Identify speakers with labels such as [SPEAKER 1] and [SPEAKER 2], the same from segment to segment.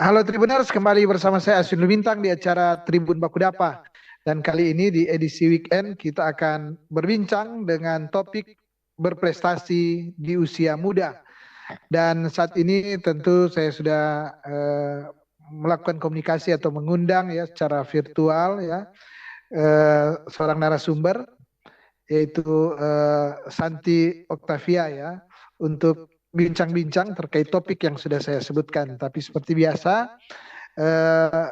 [SPEAKER 1] Halo Tribuners, kembali bersama saya Asyun Lumintang di acara Tribun Bakudapa. Dan kali ini di edisi weekend kita akan berbincang dengan topik berprestasi di usia muda. Dan saat ini tentu saya sudah melakukan komunikasi atau mengundang ya secara virtual ya seorang narasumber yaitu Santi Octavia ya untuk bincang-bincang terkait topik yang sudah saya sebutkan. Tapi seperti biasa, eh,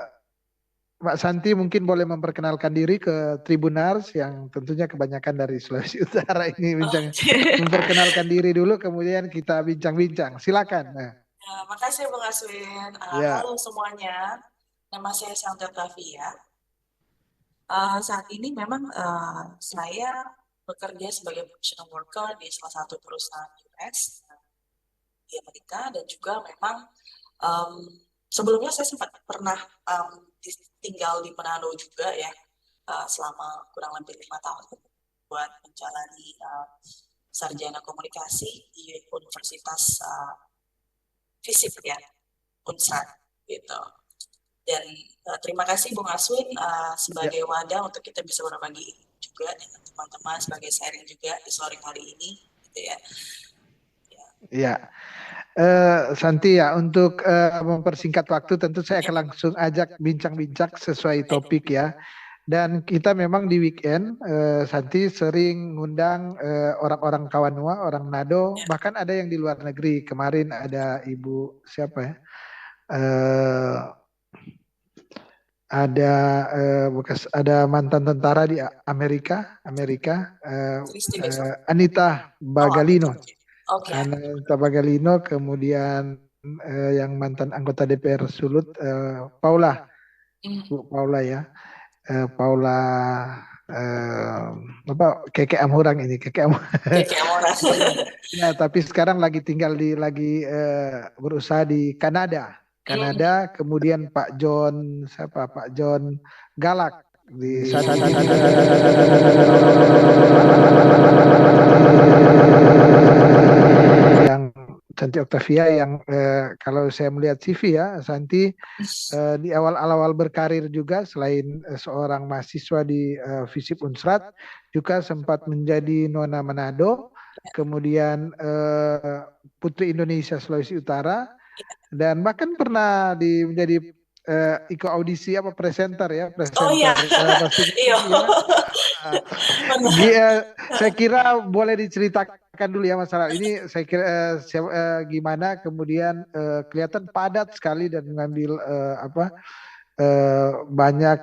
[SPEAKER 1] Mbak Santi mungkin boleh memperkenalkan diri ke Tribunars yang tentunya kebanyakan dari Sulawesi Utara ini
[SPEAKER 2] Oke.
[SPEAKER 1] memperkenalkan diri dulu, kemudian kita bincang-bincang. Silakan. Nah,
[SPEAKER 2] Ya, makasih Bung Aswin. Halo
[SPEAKER 1] ya,
[SPEAKER 2] semuanya, nama saya Santi Octavia. Saat ini memang saya bekerja sebagai professional worker di salah satu perusahaan US di Amerika dan juga memang em, sebelumnya saya sempat pernah tinggal di Manado juga ya selama kurang lebih 5 tahun buat menjalani sarjana komunikasi di Universitas FISIP ya, Unsar gitu. Dan terima kasih Bung Aswin
[SPEAKER 1] ya,
[SPEAKER 2] sebagai wadah untuk kita bisa berbagi juga dengan teman-teman sebagai sharing juga di sore kali ini gitu ya. Ya,
[SPEAKER 1] ya. Santi ya, untuk mempersingkat waktu tentu saya
[SPEAKER 2] ya,
[SPEAKER 1] akan langsung ajak bincang-bincang sesuai
[SPEAKER 2] baik.
[SPEAKER 1] topik ya. Dan kita memang di weekend, Santi sering ngundang orang-orang Kawanua, orang Nado,
[SPEAKER 2] Ya,
[SPEAKER 1] bahkan ada yang di luar negeri. Kemarin ada Ibu siapa ya? Eh, ada ada mantan tentara di Amerika,
[SPEAKER 2] Kristi besok.
[SPEAKER 1] Anita
[SPEAKER 2] Oh, Anita.
[SPEAKER 1] Bagalino,
[SPEAKER 2] Oke.
[SPEAKER 1] Anita Bagalino, kemudian yang mantan anggota DPR Sulut, Paula,
[SPEAKER 2] Hmm.
[SPEAKER 1] Bu Paula ya. Paula eh, apa Keke Amurang ini
[SPEAKER 2] Oke, kayak orang.
[SPEAKER 1] ya, tapi sekarang lagi tinggal berusaha di Kanada.
[SPEAKER 2] Hmm.
[SPEAKER 1] Kanada, kemudian Pak John siapa Pak John Galak di saat ini juga yang Santi Octavia yang kalau saya melihat CV ya Santi di awal-awal berkarir juga selain seorang mahasiswa di FISIP Unsrat juga sempat menjadi Nona Manado, kemudian Putri Indonesia Sulawesi Utara dan bahkan pernah menjadi ikut audisi apa presenter ya
[SPEAKER 2] Oh iya.
[SPEAKER 1] presenter pastinya
[SPEAKER 2] Iya.
[SPEAKER 1] TV ya. Ah,
[SPEAKER 2] Benar.
[SPEAKER 1] saya kira boleh diceritakan dulu ya masalah ini. Saya kira gimana kemudian kelihatan padat sekali dan mengambil banyak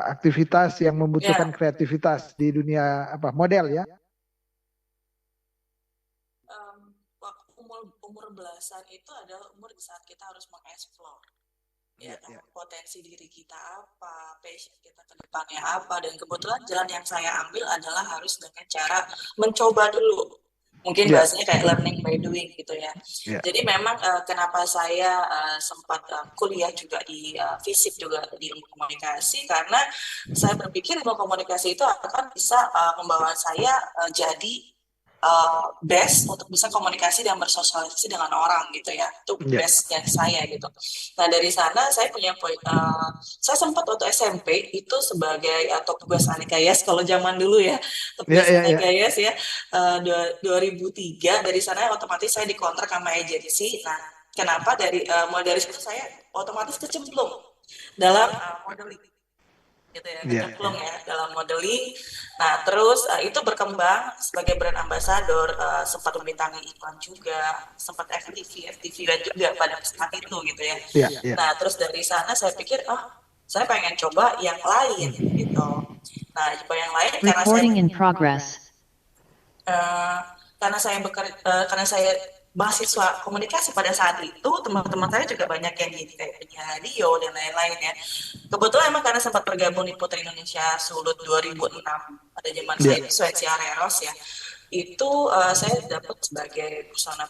[SPEAKER 1] aktivitas yang
[SPEAKER 2] Ya.
[SPEAKER 1] membutuhkan kreativitas di dunia model ya.
[SPEAKER 2] Em, Waktu umur umur belasan itu adalah umur di saat kita harus mengeksplor ya
[SPEAKER 1] Ya,
[SPEAKER 2] kan
[SPEAKER 1] ya,
[SPEAKER 2] potensi diri kita apa, passion kita ke depannya apa, dan kebetulan jalan yang saya ambil adalah harus dengan cara mencoba dulu. Mungkin
[SPEAKER 1] ya,
[SPEAKER 2] bahasanya kayak learning by doing gitu ya.
[SPEAKER 1] ya.
[SPEAKER 2] Jadi memang kenapa saya sempat kuliah juga di FISIP juga di ilmu komunikasi karena saya berpikir ilmu komunikasi itu akan bisa membawa saya jadi best untuk bisa komunikasi dan bersosialisasi dengan orang gitu ya, itu
[SPEAKER 1] Ya,
[SPEAKER 2] bestnya saya gitu. Nah dari sana saya punya saya sempat waktu SMP itu sebagai tugas Anikayas kalau zaman dulu ya,
[SPEAKER 1] ya,
[SPEAKER 2] tugas
[SPEAKER 1] ya, ya.
[SPEAKER 2] Anikayas ya, 2003. Dari sana otomatis saya dikontrak sama agensi. Nah kenapa mulai dari situ saya otomatis kecemplung dalam modeling gitu ya,
[SPEAKER 1] Ya,
[SPEAKER 2] kecemplung
[SPEAKER 1] ya.
[SPEAKER 2] ya dalam modeling. Nah terus itu berkembang sebagai brand ambassador, sempat membintangi iklan juga, sempat FTV juga pada saat itu gitu ya.
[SPEAKER 1] Ya, ya.
[SPEAKER 2] Nah terus dari sana saya pikir, oh saya pengen coba yang lain
[SPEAKER 1] Hmm.
[SPEAKER 2] gitu. Nah coba yang lain
[SPEAKER 3] Recording in progress.
[SPEAKER 2] eh, karena saya mahasiswa komunikasi pada saat itu, teman-teman saya juga banyak yang jadi kayak penyiar radio dan lain-lain ya. Kebetulan emang karena sempat bergabung di Putri Indonesia Sulut 2006 pada zaman saya
[SPEAKER 1] Ya,
[SPEAKER 2] di Sweatsy Areros ya. Itu saya dapat sebagai busana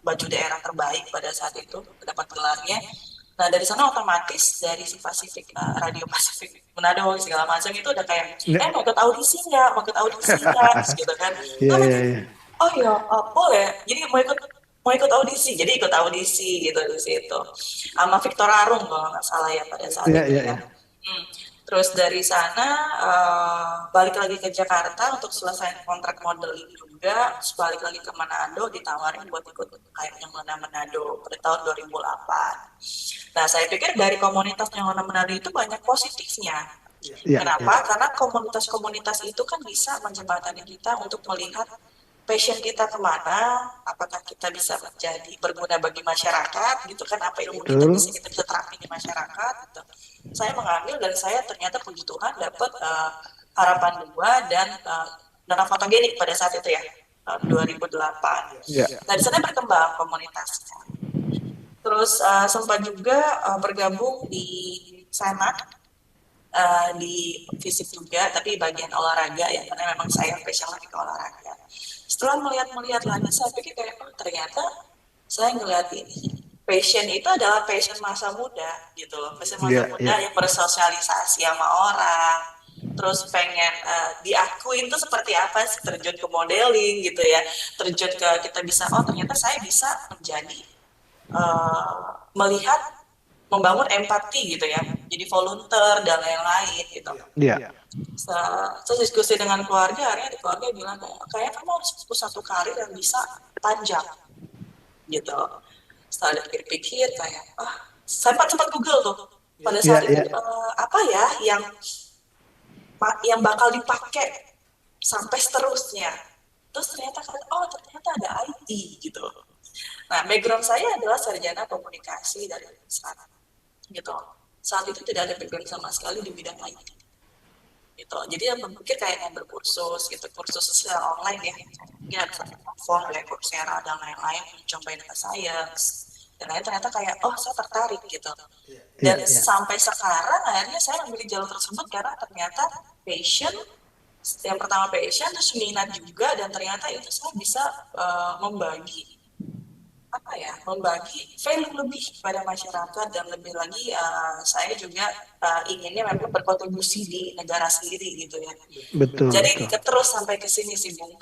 [SPEAKER 2] baju daerah terbaik pada saat itu, dapat gelarnya. Nah dari sana otomatis dari si Pasifik, Radio Pasifik Manado segala macam itu udah kayak
[SPEAKER 1] ya.
[SPEAKER 2] mau ikut audisi nggak, mau ikut audisi nggak, gitu kan.
[SPEAKER 1] Ya,
[SPEAKER 2] Tuh
[SPEAKER 1] ya,
[SPEAKER 2] mikir,
[SPEAKER 1] ya.
[SPEAKER 2] oh iya boleh, jadi mau ikut mau ikut audisi, jadi ikut audisi gitu di situ sama Victor Arung kalau nggak salah ya pada saat
[SPEAKER 1] Iya,
[SPEAKER 2] itu
[SPEAKER 1] iya,
[SPEAKER 2] ya.
[SPEAKER 1] iya.
[SPEAKER 2] Terus dari sana balik lagi ke Jakarta untuk selesai kontrak modeling juga, terus balik lagi ke Manado ditawarin buat ikut kayak yang Manado pada tahun 2008. Nah, saya pikir dari komunitas yang Manado itu banyak positifnya.
[SPEAKER 1] Iya, iya.
[SPEAKER 2] Kenapa? Karena komunitas-komunitas itu kan bisa menjembatani kita untuk melihat passion kita kemana, apakah kita bisa menjadi berguna bagi masyarakat, gitu kan, apa ilmu
[SPEAKER 1] Betul.
[SPEAKER 2] kita bisa terapin di masyarakat, gitu. Saya mengambil dan saya ternyata puji Tuhan dapat harapan 2 dan dana fotogenik pada saat itu ya, tahun 2008.
[SPEAKER 1] Iya.
[SPEAKER 2] Nah, di sana berkembang komunitasnya. Terus sempat juga bergabung di sana di fisik juga, tapi bagian olahraga ya, karena memang saya passion lagi ke olahraga. Setelah melihat-melihat lagi, saya pikir kayak, oh ternyata saya ngeliat ini, passion itu adalah passion masa muda gitu loh, passion masa
[SPEAKER 1] Iya,
[SPEAKER 2] muda
[SPEAKER 1] iya.
[SPEAKER 2] yang bersosialisasi sama orang, terus pengen diakuin tuh seperti apa sih, terjun ke modeling gitu ya, terjun ke kita bisa, oh ternyata saya bisa menjadi melihat membangun empati gitu ya, jadi volunteer dan lain-lain gitu.
[SPEAKER 1] Iya.
[SPEAKER 2] Terus diskusi dengan keluarga, akhirnya keluarga bilang kayak kamu harus fokus satu karir yang bisa panjang gitu. Setelah dipikir-pikir kayak sempat Google tuh pada
[SPEAKER 1] Iya,
[SPEAKER 2] saat itu
[SPEAKER 1] iya.
[SPEAKER 2] apa ya yang bakal dipakai sampai seterusnya. Terus ternyata oh ternyata ada IT gitu. Nah, background saya adalah sarjana komunikasi dari sana gitu. Saat itu tidak ada background sama sekali di bidang IT gitu. Jadi yang berpikir kayak yang berkursus gitu, kursus secara online ya platform kayak Coursera dan lain-lain, mencoba data science dan lain, ternyata kayak oh saya tertarik gitu.
[SPEAKER 1] Iya,
[SPEAKER 2] Dan
[SPEAKER 1] iya.
[SPEAKER 2] sampai sekarang akhirnya saya memilih jalur tersebut karena ternyata passion, yang pertama passion, terus minat juga, dan ternyata itu saya bisa membagi membagi value lebih kepada masyarakat, dan lebih lagi saya juga inginnya memang berkontribusi di negara sendiri gitu ya.
[SPEAKER 1] Betul, betul.
[SPEAKER 2] Jadi terus sampai ke sini sih Bung.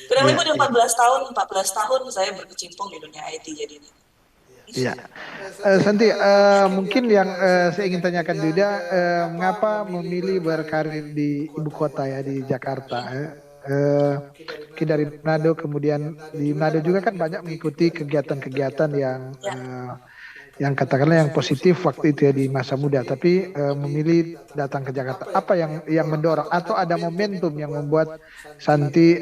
[SPEAKER 2] Kurang
[SPEAKER 1] Iya,
[SPEAKER 2] lebih udah
[SPEAKER 1] iya.
[SPEAKER 2] 14 tahun saya berkecimpung di dunia IT jadi.
[SPEAKER 1] Iya. Santi, mungkin yang saya ingin tanyakan juga, mengapa memilih berkarir di ibu kota ya, di Jakarta? Mungkin dari Manado, kemudian di Manado juga kan banyak mengikuti kegiatan-kegiatan
[SPEAKER 2] Ya,
[SPEAKER 1] yang katakanlah yang positif waktu itu ya di masa muda, tapi memilih datang ke Jakarta. Apa yang mendorong atau ada momentum yang membuat Santi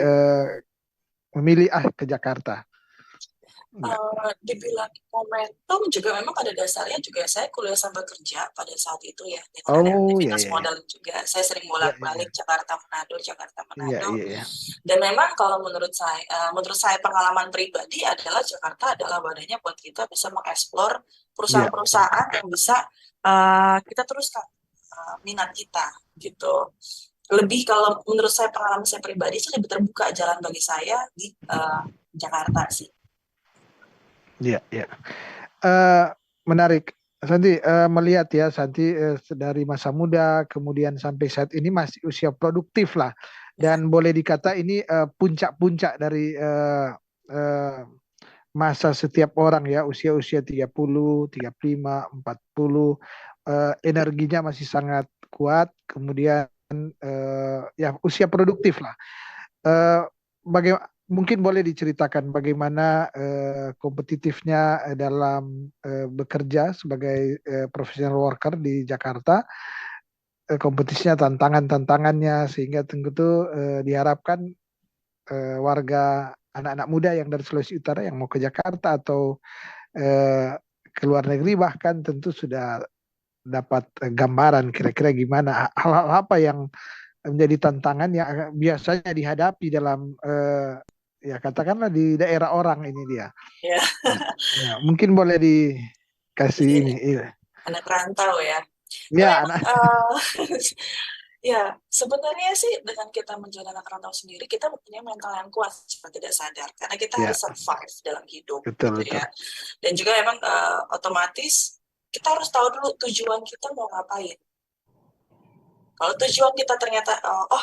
[SPEAKER 1] memilih ke Jakarta? Enggak.
[SPEAKER 2] dibilang momentum juga memang pada dasarnya juga saya kuliah sambil kerja pada saat itu ya, dengan ada
[SPEAKER 1] Oh, ya,
[SPEAKER 2] aktivitas
[SPEAKER 1] ya, ya.
[SPEAKER 2] modal juga. Saya sering
[SPEAKER 1] Ya, ya,
[SPEAKER 2] bolak-balik
[SPEAKER 1] ya.
[SPEAKER 2] Jakarta
[SPEAKER 1] Iya,
[SPEAKER 2] Manado.
[SPEAKER 1] iya, iya.
[SPEAKER 2] Dan memang kalau menurut saya pengalaman pribadi adalah Jakarta adalah wadahnya buat kita bisa mengeksplor
[SPEAKER 1] Iya,
[SPEAKER 2] perusahaan-perusahaan yang bisa kita teruskan minat kita gitu. Lebih kalau menurut saya pengalaman saya pribadi sih lebih terbuka jalan bagi saya di Jakarta sih.
[SPEAKER 1] iya, iya. Eh, Menarik. Santi, melihat ya Santi, dari masa muda kemudian sampai saat ini masih usia produktif lah,
[SPEAKER 2] Ya,
[SPEAKER 1] dan boleh dikata ini puncak-puncak dari eh, masa setiap orang ya, usia-usia 30, 35, 40, energinya masih sangat kuat, kemudian ya usia produktif lah. Eh, Mungkin boleh diceritakan bagaimana kompetitifnya dalam bekerja sebagai professional worker di Jakarta, kompetisinya, tantangan-tantangannya, sehingga tentu diharapkan warga anak-anak muda yang dari Sulawesi Utara yang mau ke Jakarta atau eh, ke luar negeri bahkan tentu sudah dapat gambaran kira-kira gimana hal-hal apa yang menjadi tantangan yang biasanya dihadapi dalam ya katakanlah di daerah orang ini dia.
[SPEAKER 2] ya.
[SPEAKER 1] Ya, mungkin boleh dikasih
[SPEAKER 2] Jadi
[SPEAKER 1] ini. Iya.
[SPEAKER 2] anak rantau ya. Ya
[SPEAKER 1] Ya,
[SPEAKER 2] memang
[SPEAKER 1] anak.
[SPEAKER 2] ya sebenarnya sih dengan kita menjadi anak rantau sendiri kita mempunyai mental yang kuat seperti tidak sadar karena kita
[SPEAKER 1] Ya,
[SPEAKER 2] harus survive dalam hidup
[SPEAKER 1] betul
[SPEAKER 2] gitu
[SPEAKER 1] betul.
[SPEAKER 2] ya. Dan juga memang otomatis kita harus tahu dulu tujuan kita mau ngapain Kalau tujuan kita ternyata,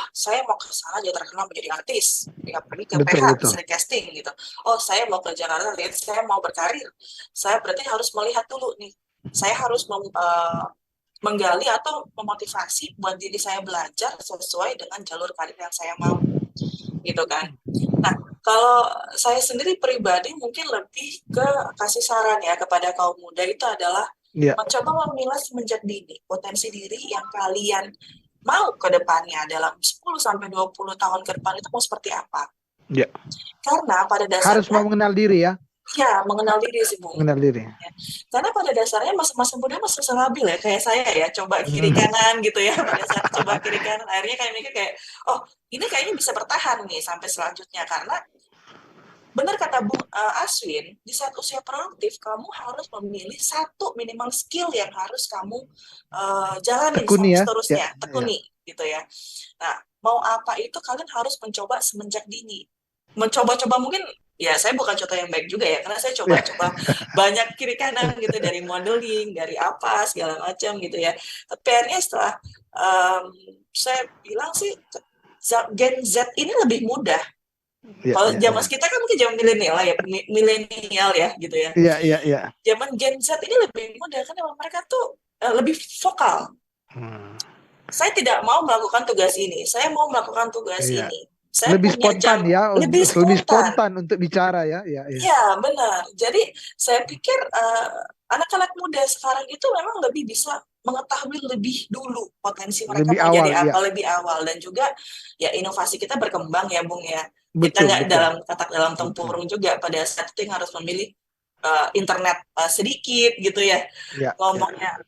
[SPEAKER 2] saya mau ke sana jadi terkenal menjadi artis, ya pergi ke
[SPEAKER 1] Betul,
[SPEAKER 2] PH,
[SPEAKER 1] betul.
[SPEAKER 2] sering casting gitu. Oh, saya mau ke Jakarta, lihat saya mau berkarir. Saya berarti harus melihat dulu nih. Saya harus menggali atau memotivasi buat diri saya belajar sesuai dengan jalur karir yang saya mau, gitu kan. Nah, kalau saya sendiri pribadi mungkin lebih ke kasih saran ya kepada kaum muda itu adalah
[SPEAKER 1] Ya,
[SPEAKER 2] mencoba memilah semenjak dini potensi diri yang kalian mau ke depannya dalam 10 sampai 20 tahun ke depan itu mau seperti apa.
[SPEAKER 1] ya.
[SPEAKER 2] Karena pada
[SPEAKER 1] Harus
[SPEAKER 2] dasarnya
[SPEAKER 1] mau mengenal diri ya,
[SPEAKER 2] ya mengenal diri sih Bung.
[SPEAKER 1] mengenal diri.
[SPEAKER 2] Ya. Karena pada dasarnya masa-masa muda masih labil ya kayak saya ya, coba kiri
[SPEAKER 1] Hmm.
[SPEAKER 2] kanan gitu ya. Pada saat coba kiri kanan akhirnya kayak mikir kayak ini kayaknya bisa bertahan nih sampai selanjutnya karena benar kata Bung Aswin, di saat usia produktif kamu harus memilih satu minimal skill yang harus kamu jalanin
[SPEAKER 1] Tekuni
[SPEAKER 2] sampai
[SPEAKER 1] ya, ya,
[SPEAKER 2] seterusnya,
[SPEAKER 1] ya.
[SPEAKER 2] tekuni gitu ya. Nah, mau apa itu kalian harus mencoba semenjak dini. Mencoba-coba mungkin ya saya bukan contoh yang baik juga ya karena saya coba-coba banyak kiri kanan gitu dari modeling, dari apa segala macam gitu ya. Tapi akhirnya setelah saya bilang sih Gen Z ini lebih mudah.
[SPEAKER 1] Ya,
[SPEAKER 2] Kalau
[SPEAKER 1] ya,
[SPEAKER 2] zaman
[SPEAKER 1] ya.
[SPEAKER 2] kita kan mungkin zaman milenial ya, milenial ya gitu ya.
[SPEAKER 1] Iya, iya, iya.
[SPEAKER 2] Zaman Gen Z ini lebih mudah karena mereka tuh lebih vokal.
[SPEAKER 1] Hmm.
[SPEAKER 2] Saya tidak mau melakukan tugas ini, saya mau melakukan tugas
[SPEAKER 1] Iya.
[SPEAKER 2] ini. Saya
[SPEAKER 1] Lebih
[SPEAKER 2] punya
[SPEAKER 1] spontan
[SPEAKER 2] jam
[SPEAKER 1] ya,
[SPEAKER 2] lebih
[SPEAKER 1] lebih
[SPEAKER 2] spontan.
[SPEAKER 1] spontan untuk bicara ya, ya, ya.
[SPEAKER 2] Ya, benar. Jadi saya pikir anak-anak muda sekarang itu memang lebih bisa mengetahui lebih dulu potensi mereka
[SPEAKER 1] Lebih
[SPEAKER 2] mau
[SPEAKER 1] awal
[SPEAKER 2] jadi
[SPEAKER 1] ya.
[SPEAKER 2] apa lebih awal dan juga ya inovasi kita berkembang ya Bung ya. Kita
[SPEAKER 1] Betul,
[SPEAKER 2] nggak
[SPEAKER 1] betul.
[SPEAKER 2] dalam katak dalam
[SPEAKER 1] Betul.
[SPEAKER 2] tempurung juga pada saat itu yang harus memilih internet sedikit gitu ya.
[SPEAKER 1] Ya, ya.
[SPEAKER 2] Ngomongnya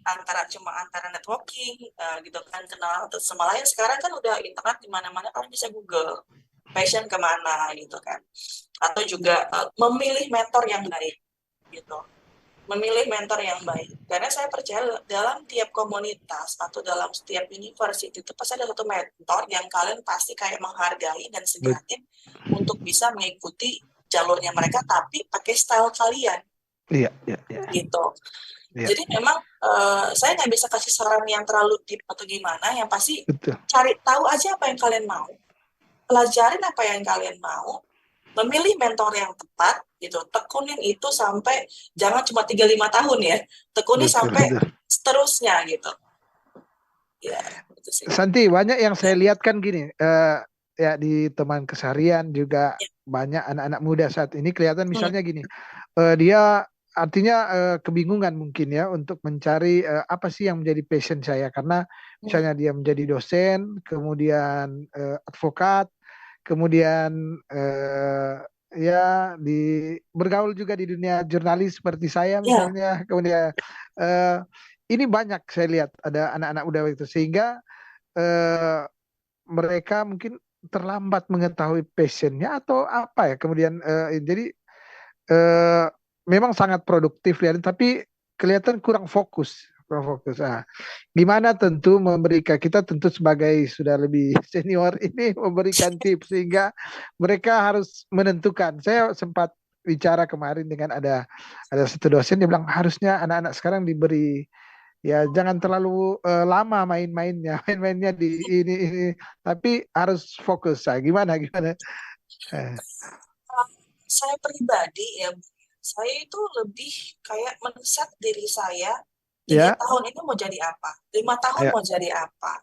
[SPEAKER 2] cuma antara networking gitu kan kenal satu sama lain. Sekarang kan udah internet di mana-mana kalian bisa Google passion kemana gitu kan atau juga memilih mentor yang baik gitu memilih mentor yang baik karena saya percaya dalam tiap komunitas atau dalam setiap university itu pasti ada satu mentor yang kalian pasti kayak menghargai dan
[SPEAKER 1] Bet-
[SPEAKER 2] sediatin untuk bisa mengikuti jalurnya mereka tapi pakai style kalian
[SPEAKER 1] Iya, iya, iya.
[SPEAKER 2] gitu
[SPEAKER 1] Iya,
[SPEAKER 2] jadi memang saya nggak bisa kasih saran yang terlalu deep atau gimana yang pasti
[SPEAKER 1] betul.
[SPEAKER 2] cari tahu aja apa yang kalian mau pelajarin apa yang kalian mau, memilih mentor yang tepat, gitu. Tekunin itu sampai jangan cuma 3-5 tahun ya, tekuni
[SPEAKER 1] Betul,
[SPEAKER 2] sampai
[SPEAKER 1] betul.
[SPEAKER 2] seterusnya gitu. Ya, itu sih.
[SPEAKER 1] Santi, banyak yang saya
[SPEAKER 2] Ya,
[SPEAKER 1] lihat kan gini, ya di teman keseharian juga banyak anak-anak muda saat ini kelihatan misalnya gini, dia artinya kebingungan mungkin ya untuk mencari apa sih yang menjadi passion saya karena misalnya dia menjadi dosen, kemudian advokat, kemudian ya bergaul juga di dunia jurnalis seperti saya
[SPEAKER 2] ya,
[SPEAKER 1] misalnya, kemudian eh, ini banyak saya lihat ada anak-anak muda itu sehingga eh, mereka mungkin terlambat mengetahui passionnya atau apa ya. Kemudian jadi eh, memang sangat produktif ya, tapi kelihatan kurang fokus. Kurang fokus. Nah, gimana tentu memberikan kita tentu sebagai sudah lebih senior ini memberikan tips sehingga mereka harus menentukan. Saya sempat bicara kemarin dengan ada satu dosen dia bilang harusnya anak-anak sekarang diberi ya jangan terlalu lama main-mainnya, main-mainnya di ini, tapi harus fokus. Nah, gimana gimana? Eh,
[SPEAKER 2] saya pribadi ya, saya itu lebih kayak men-set diri saya 3
[SPEAKER 1] ya,
[SPEAKER 2] tahun ini mau jadi apa, 5 tahun
[SPEAKER 1] ya,
[SPEAKER 2] mau jadi apa.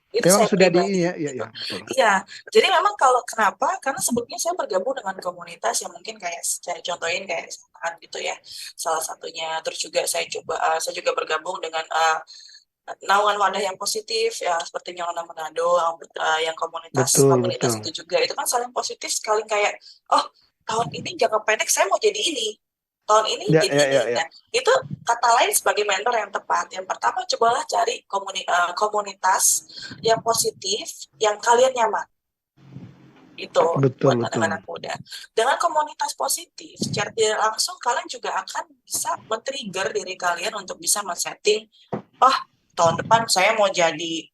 [SPEAKER 2] Itu
[SPEAKER 1] memang
[SPEAKER 2] saya
[SPEAKER 1] sudah di ini
[SPEAKER 2] pribadi
[SPEAKER 1] ya, ya,
[SPEAKER 2] gitu.
[SPEAKER 1] ya, betul.
[SPEAKER 2] Iya, jadi memang kalau kenapa? Karena sebelumnya saya bergabung dengan komunitas yang mungkin kayak saya contohin kayak saat gitu ya, salah satunya. Terus juga saya juga bergabung dengan naungan wadah yang positif ya seperti Nyolona Manado, yang komunitas
[SPEAKER 1] Betul,
[SPEAKER 2] komunitas
[SPEAKER 1] betul.
[SPEAKER 2] itu juga itu kan saling positif sekali kayak oh tahun ini jangka pendek saya mau jadi ini tahun ini
[SPEAKER 1] Ya,
[SPEAKER 2] jadi
[SPEAKER 1] ya,
[SPEAKER 2] ini.
[SPEAKER 1] ya, ya.
[SPEAKER 2] Nah, itu kata lain sebagai mentor yang tepat. Yang pertama, cobalah cari komunitas yang positif, yang kalian nyaman. Itu buat
[SPEAKER 1] Betul, betul.
[SPEAKER 2] anak-anak muda. Dengan komunitas positif, secara tidak langsung kalian juga akan bisa men-trigger diri kalian untuk bisa men-setting, oh, tahun depan saya mau jadi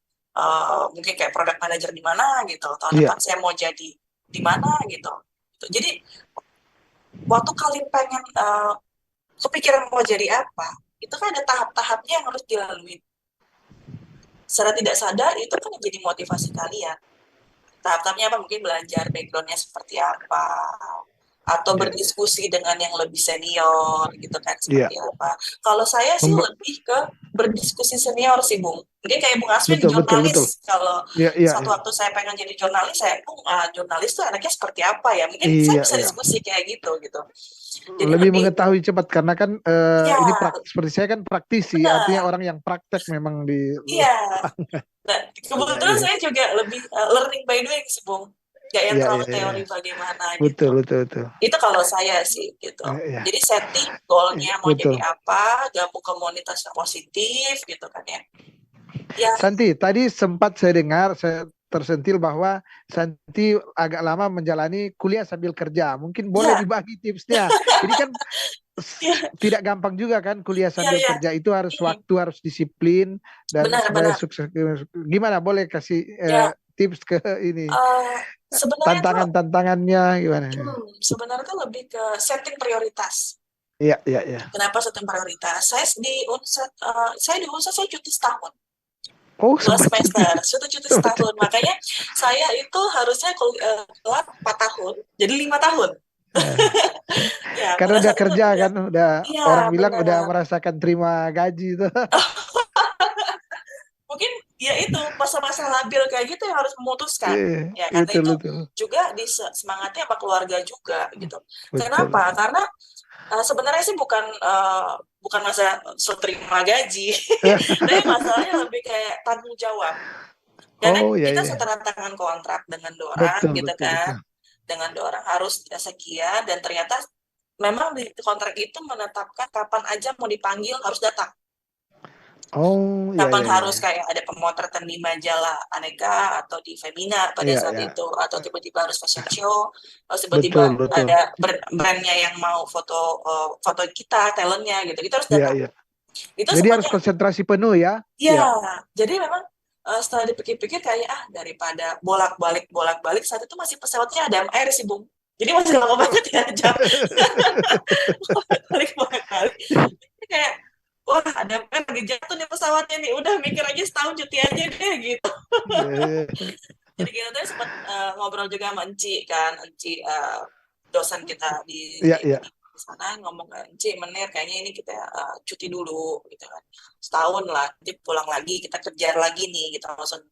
[SPEAKER 2] mungkin kayak product manager di mana gitu. Tahun
[SPEAKER 1] Iya,
[SPEAKER 2] depan saya mau jadi di mana gitu. Jadi waktu kalian pengen kepikiran mau jadi apa, itu kan ada tahap-tahapnya yang harus dilalui. secara tidak sadar itu kan jadi motivasi kalian. Tahap-tahapnya apa? Mungkin belajar background-nya seperti apa, atau
[SPEAKER 1] Ya,
[SPEAKER 2] berdiskusi dengan yang lebih senior gitu kan,
[SPEAKER 1] iya,
[SPEAKER 2] seperti apa. Kalau saya sih
[SPEAKER 1] Memba-
[SPEAKER 2] lebih ke berdiskusi senior sih, Bung. Mungkin kayak Bung Aswin,
[SPEAKER 1] betul, betul, betul.
[SPEAKER 2] jurnalis. Kalau
[SPEAKER 1] Iya, iya,
[SPEAKER 2] suatu
[SPEAKER 1] iya,
[SPEAKER 2] waktu saya pengen jadi jurnalis, saya Bung, jurnalis tuh anaknya seperti apa ya? Mungkin saya
[SPEAKER 1] iya,
[SPEAKER 2] bisa
[SPEAKER 1] iya.
[SPEAKER 2] diskusi kayak gitu. Jadi
[SPEAKER 1] Lebih
[SPEAKER 2] lebih,
[SPEAKER 1] mengetahui cepat karena kan
[SPEAKER 2] ya
[SPEAKER 1] ini seperti saya kan praktisi, artinya
[SPEAKER 2] benar,
[SPEAKER 1] orang yang praktek memang di
[SPEAKER 2] iya. Nah,
[SPEAKER 1] iya,
[SPEAKER 2] kebetulan
[SPEAKER 1] iya,
[SPEAKER 2] saya juga lebih learning by doing sih, Bung. Gak yang
[SPEAKER 1] iya,
[SPEAKER 2] terlalu
[SPEAKER 1] iya, iya.
[SPEAKER 2] teori bagaimana
[SPEAKER 1] Betul,
[SPEAKER 2] gitu.
[SPEAKER 1] betul, betul.
[SPEAKER 2] Itu kalau saya sih gitu.
[SPEAKER 1] Iya,
[SPEAKER 2] Jadi setting
[SPEAKER 1] iya,
[SPEAKER 2] goalnya mau jadi
[SPEAKER 1] betul.
[SPEAKER 2] apa, gabung komunitas yang positif gitu kan ya. Ya,
[SPEAKER 1] Santi, tadi sempat saya dengar, saya tersentil bahwa Santi agak lama menjalani kuliah sambil kerja. Mungkin boleh
[SPEAKER 2] ya,
[SPEAKER 1] dibagi tipsnya. Ini kan
[SPEAKER 2] ya,
[SPEAKER 1] tidak gampang juga kan kuliah
[SPEAKER 2] ya,
[SPEAKER 1] sambil
[SPEAKER 2] ya.
[SPEAKER 1] kerja itu harus
[SPEAKER 2] Hmm,
[SPEAKER 1] waktu, harus disiplin dan supaya
[SPEAKER 2] benar-benar.
[SPEAKER 1] sukses. Gimana boleh kasih
[SPEAKER 2] Ya,
[SPEAKER 1] tips ke ini
[SPEAKER 2] eh, sebenarnya tuh,
[SPEAKER 1] tantangan-tantangannya gimana?
[SPEAKER 2] sebenarnya tuh lebih ke setting prioritas.
[SPEAKER 1] Iya, iya, iya.
[SPEAKER 2] Kenapa setting prioritas? Saya di Unsa saya cuti setahun.
[SPEAKER 1] Oh,
[SPEAKER 2] 2
[SPEAKER 1] sempat cuti.
[SPEAKER 2] semester, cuti
[SPEAKER 1] Sempat
[SPEAKER 2] setahun.
[SPEAKER 1] cuti.
[SPEAKER 2] Makanya saya itu harusnya kelar 4 tahun, jadi 5 tahun.
[SPEAKER 1] Eh,
[SPEAKER 2] Ya,
[SPEAKER 1] Karena
[SPEAKER 2] pada
[SPEAKER 1] udah
[SPEAKER 2] saat itu
[SPEAKER 1] kerja
[SPEAKER 2] ya,
[SPEAKER 1] kan, udah
[SPEAKER 2] iya
[SPEAKER 1] orang bilang udah
[SPEAKER 2] benar.
[SPEAKER 1] merasakan terima gaji itu.
[SPEAKER 2] Mungkin ya itu masa-masa labil kayak gitu yang harus memutuskan. Ya, karena
[SPEAKER 1] Betul,
[SPEAKER 2] itu
[SPEAKER 1] betul.
[SPEAKER 2] juga semangatnya sama keluarga juga gitu.
[SPEAKER 1] Betul.
[SPEAKER 2] Kenapa? Karena sebenarnya sih bukan masalah soal terima gaji, tapi masalahnya lebih kayak tanggung jawab. Karena
[SPEAKER 1] Oh, ya,
[SPEAKER 2] kita
[SPEAKER 1] ya.
[SPEAKER 2] setara tangan kontrak dengan orang
[SPEAKER 1] Betul,
[SPEAKER 2] gitu
[SPEAKER 1] betul,
[SPEAKER 2] kan,
[SPEAKER 1] betul.
[SPEAKER 2] dengan orang harus sekian dan ternyata memang di kontrak itu menetapkan kapan aja mau dipanggil harus datang.
[SPEAKER 1] Oh, ya,
[SPEAKER 2] Kapan
[SPEAKER 1] ya, ya,
[SPEAKER 2] harus
[SPEAKER 1] ya.
[SPEAKER 2] kayak ada pemotretan di majalah Aneka atau di Femina pada
[SPEAKER 1] Iya,
[SPEAKER 2] saat
[SPEAKER 1] ya.
[SPEAKER 2] itu, atau tiba-tiba harus fashion show, atau tiba-tiba
[SPEAKER 1] Betul, betul.
[SPEAKER 2] ada brandnya yang mau foto kita talentnya gitu, kita harus
[SPEAKER 1] Iya,
[SPEAKER 2] datang.
[SPEAKER 1] iya.
[SPEAKER 2] Itu
[SPEAKER 1] Jadi harus
[SPEAKER 2] semuanya
[SPEAKER 1] konsentrasi penuh ya.
[SPEAKER 2] ya.
[SPEAKER 1] Iya.
[SPEAKER 2] Jadi memang setelah dipikir-pikir kayak daripada bolak-balik saat itu masih pesawatnya ada air sih, Bung. Jadi masih lama banget ya jam bolak-balik. Kayak wah ada lagi jatuh nih pesawatnya nih, udah mikir aja setahun cuti aja deh gitu.
[SPEAKER 1] Iya,
[SPEAKER 2] Jadi kita tuh sempat ngobrol juga sama Enci kan, Enci dosen kita
[SPEAKER 1] iya, iya.
[SPEAKER 2] di sana, ngomong ke Enci, Menir kayaknya ini kita cuti dulu gitu kan, setahun lah, nanti pulang lagi kita kejar lagi nih, kita langsung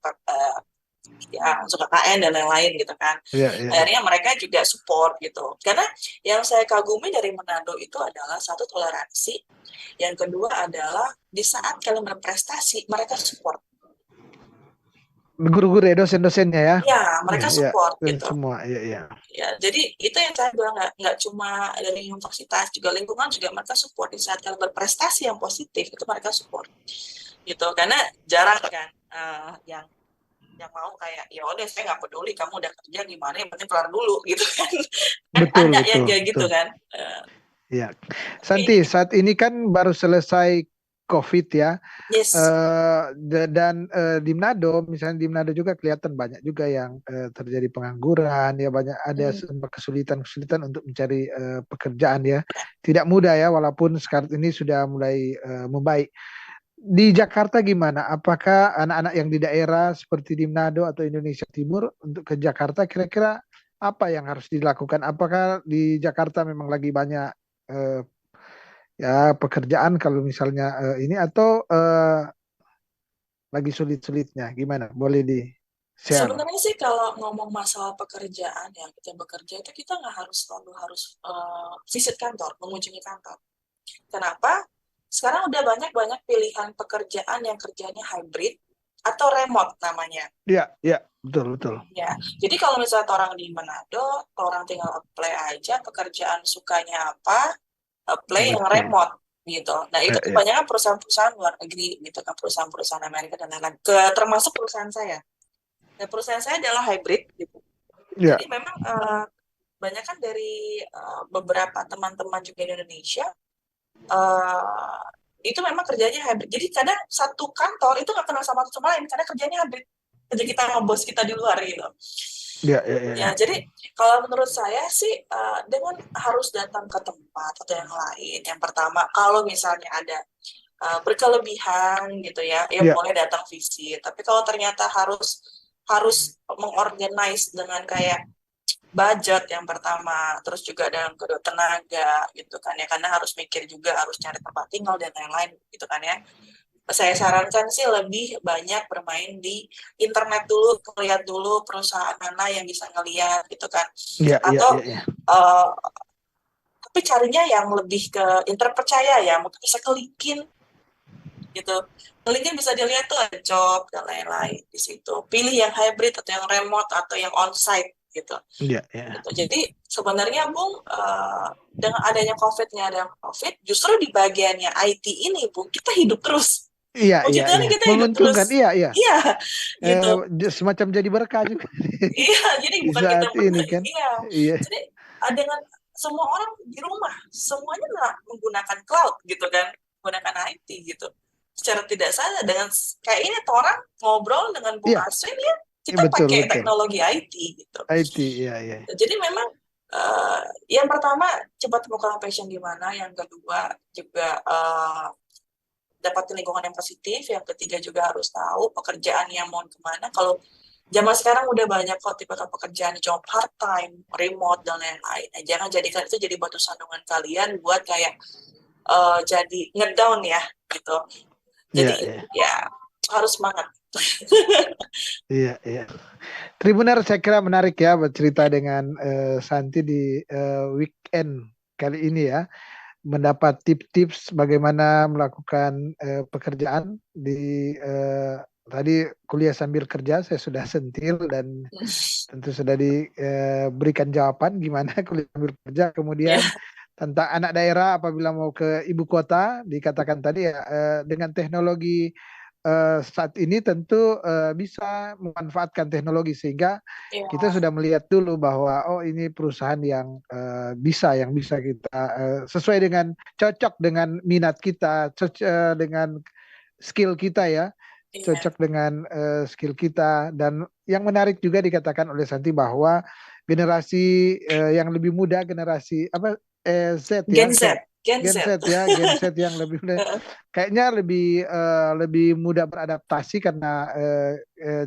[SPEAKER 2] ya langsung KKN dan lain-lain gitu kan.
[SPEAKER 1] Iya, iya, iya.
[SPEAKER 2] Akhirnya mereka juga support gitu, karena yang saya kagumi dari Manado itu adalah satu, toleransi, yang kedua adalah di saat kalian berprestasi mereka support.
[SPEAKER 1] Guru-guru ya, dosen-dosennya ya.
[SPEAKER 2] Ya,
[SPEAKER 1] Iya,
[SPEAKER 2] mereka
[SPEAKER 1] iya.
[SPEAKER 2] support
[SPEAKER 1] Dan
[SPEAKER 2] gitu.
[SPEAKER 1] semua, iya, iya.
[SPEAKER 2] Ya, jadi itu yang saya bilang, nggak cuma dari universitas, juga lingkungan juga mereka support di saat kalian berprestasi yang positif itu mereka support gitu, karena jarang kan yang mau kayak ya udah saya nggak peduli kamu udah kerja gimana yang penting kelar dulu gitu kan. Kan
[SPEAKER 1] Betul,
[SPEAKER 2] ada yang
[SPEAKER 1] betul,
[SPEAKER 2] kayak gitu
[SPEAKER 1] betul.
[SPEAKER 2] kan.
[SPEAKER 1] Iya.
[SPEAKER 2] Tapi
[SPEAKER 1] Santi, saat ini kan baru selesai COVID ya.
[SPEAKER 2] yes.
[SPEAKER 1] Dan di Manado, misalnya di Manado juga kelihatan banyak juga yang terjadi pengangguran, ya banyak ada
[SPEAKER 2] Hmm.
[SPEAKER 1] kesulitan-kesulitan untuk mencari pekerjaan ya. Tidak mudah ya, walaupun sekarang ini sudah mulai membaik. Di Jakarta gimana? Apakah anak-anak yang di daerah seperti di Manado atau Indonesia Timur untuk ke Jakarta kira-kira apa yang harus dilakukan? Apakah di Jakarta memang lagi banyak eh, ya pekerjaan kalau misalnya ini atau lagi sulit-sulitnya gimana? Boleh di share?
[SPEAKER 2] Sebenarnya sih kalau ngomong masalah pekerjaan ya, kita bekerja itu kita nggak harus selalu harus visit kantor, mengunjungi kantor. Kenapa? Sekarang udah banyak pilihan pekerjaan yang kerjanya hybrid atau remote namanya.
[SPEAKER 1] Iya, iya, betul, betul.
[SPEAKER 2] Ya, jadi kalau misalnya orang di Manado, orang tinggal apply aja pekerjaan sukanya apa, apply yang
[SPEAKER 1] Betul.
[SPEAKER 2] remote gitu. Nah, itu
[SPEAKER 1] Iya.
[SPEAKER 2] kebanyakan perusahaan-perusahaan luar negeri gitu kan, perusahaan-perusahaan Amerika dan lain-lain. Termasuk perusahaan saya. Dan perusahaan saya adalah hybrid gitu.
[SPEAKER 1] Iya,
[SPEAKER 2] Jadi memang banyak kan dari beberapa teman-teman juga di Indonesia itu memang kerjanya hybrid. Jadi kadang satu kantor itu nggak kenal sama lain karena kerjanya hybrid. Kerja kita sama bos kita di luar gitu.
[SPEAKER 1] iya, iya, iya.
[SPEAKER 2] Ya, jadi kalau menurut saya sih dengan harus datang ke tempat atau yang lain. Yang pertama, kalau misalnya ada berkelebihan gitu ya, ya
[SPEAKER 1] Ya,
[SPEAKER 2] boleh datang visit. Tapi kalau ternyata harus mengorganize dengan kayak budget yang pertama, terus juga dengan kedua tenaga gitu kan ya, karena harus mikir juga harus cari tempat tinggal dan lain-lain gitu kan ya. Saya sarankan sih lebih banyak bermain di internet dulu, lihat dulu perusahaan mana yang bisa ngeliat gitu kan.
[SPEAKER 1] ya, ya,
[SPEAKER 2] Atau
[SPEAKER 1] ya, ya.
[SPEAKER 2] eh, tapi carinya yang lebih ke terpercaya ya, mungkin bisa ke LinkedIn gitu. LinkedIn bisa dilihat tuh ada job dan lain-lain di situ. Pilih yang hybrid atau yang remote atau yang onsite gitu.
[SPEAKER 1] Ya, ya.
[SPEAKER 2] Gitu. Jadi sebenarnya Bung, dengan adanya COVID-nya ada COVID, justru di bagiannya IT ini Bung, kita hidup terus.
[SPEAKER 1] Iya,
[SPEAKER 2] Puji
[SPEAKER 1] iya,
[SPEAKER 2] Tuhan
[SPEAKER 1] iya.
[SPEAKER 2] kita hidup
[SPEAKER 1] Menguntungkan,
[SPEAKER 2] terus.
[SPEAKER 1] iya, iya.
[SPEAKER 2] Iya, gitu.
[SPEAKER 1] Semacam jadi berkah juga
[SPEAKER 2] Iya, jadi
[SPEAKER 1] di
[SPEAKER 2] bukan kita
[SPEAKER 1] saat ini kan.
[SPEAKER 2] iya.
[SPEAKER 1] Iya,
[SPEAKER 2] Jadi dengan semua orang di rumah, semuanya nggak menggunakan cloud gitu kan, menggunakan IT gitu. Secara tidak sadar dengan kayak ini tuh orang ngobrol dengan Bung
[SPEAKER 1] iya,
[SPEAKER 2] Aswin ya, kita
[SPEAKER 1] betul,
[SPEAKER 2] pakai
[SPEAKER 1] betul.
[SPEAKER 2] teknologi IT gitu.
[SPEAKER 1] IT, iya, iya.
[SPEAKER 2] Jadi memang yang pertama coba temukan passion di mana, yang kedua juga dapat lingkungan yang positif, yang ketiga juga harus tahu pekerjaan yang mau kemana. Kalau zaman sekarang udah banyak kok tipe pekerjaan job part time, remote dan lain-lain. Jangan jadikan itu jadi batu sandungan kalian buat kayak jadi ngedown ya gitu.
[SPEAKER 1] Iya,
[SPEAKER 2] Jadi
[SPEAKER 1] iya.
[SPEAKER 2] ya harus semangat.
[SPEAKER 1] Iya, iya. Tribuner saya kira menarik ya bercerita dengan Santi di weekend kali ini ya. Mendapat tips-tips bagaimana melakukan pekerjaan di tadi kuliah sambil kerja saya sudah sentil dan tentu sudah diberikan jawaban gimana kuliah sambil kerja. Kemudian
[SPEAKER 2] Ya,
[SPEAKER 1] tentang anak daerah apabila mau ke ibu kota dikatakan tadi ya dengan teknologi saat ini tentu bisa memanfaatkan teknologi sehingga kita
[SPEAKER 2] ya,
[SPEAKER 1] sudah melihat dulu bahwa oh ini perusahaan yang yang bisa kita sesuai dengan cocok dengan minat kita, dengan skill kita ya,
[SPEAKER 2] iya.
[SPEAKER 1] cocok dengan skill kita dan yang menarik juga dikatakan oleh Santi bahwa generasi yang lebih muda generasi apa Z ya
[SPEAKER 2] Gen
[SPEAKER 1] Z
[SPEAKER 2] Z, Gen
[SPEAKER 1] Gen
[SPEAKER 2] Z.
[SPEAKER 1] Z ya Gen Z yang lebih muda kayaknya lebih mudah beradaptasi karena